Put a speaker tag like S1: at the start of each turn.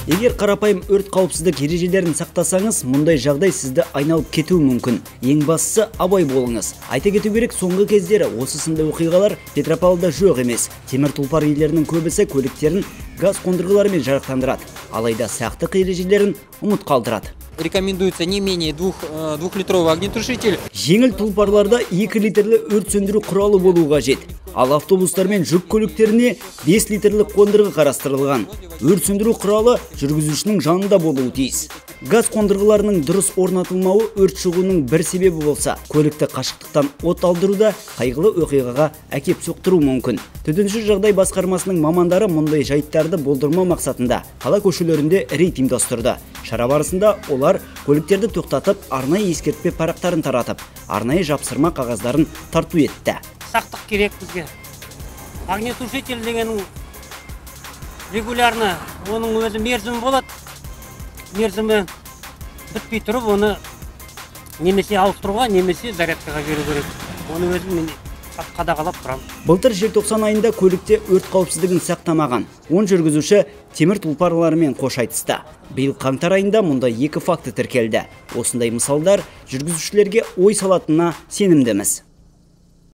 S1: Егер қарапайым өрт қауіпсіздік ережелерін сақтасаңыз, мұндай жағдай сізді айналып кетуі мүмкін. Ең бастысы абай болыңыз. Айта кету керек, соңғы кездері осы сынды оқиғалар Петропавлда жоқ емес. Темір тұлпар иелерінің көбісі көліктерін газ қондырғыларымен жарықтандырады. Алайда сақтық ережелерін ұмыт қалдырады.
S2: Рекомендуется не менее 2-литровый огнетушитель.
S1: Жеңіл тұлпарларда 2 литрлі өрт сөндіру құралы болуы қажет. Ал автобустар мен жүк көліктеріне 5 литрлік қондырғы қарастырылған. Өрт сөндіру құралы жүргізушінің жанында болуы тиіс. Газ қондырғыларының дұрыс орнатылмауы өрт шығуының бір себебі болса, көлікті қашықтықтан от алдыруда қайғылы оқиғаға әкеп соқтыру мүмкін. Төтенше жағдай басқармасының мамандары мұндай жайттарды болдырмау мақсатында қала көшелерінде рейд ұйымдастырды. Шара барысында олар көліктерді тоқтатып, арнайы ескертпе парақтарын таратып, арнайы жапсырма қағаздарын тарту етті.
S3: Сақтық керек бізге. Огнетушитель дегенің регулярно, оның өзі мерзімі болады. Мерзімі бітпей тұрып, оны немесе ауыстыруға, немесе зарядкаға беру керек. Оны өзім мен қадағалап тұрам.
S1: Былтыр желтоқсан айында көлікте өрт қауіпсіздігін сақтамаған 10 жүргізуші темір тұлпарларымен қош айтысты. Биыл қаңтар айында мұнда 2 факті тіркелді. Осындай мысалдар жүргізушілерге ой салатынына сенімдіміз.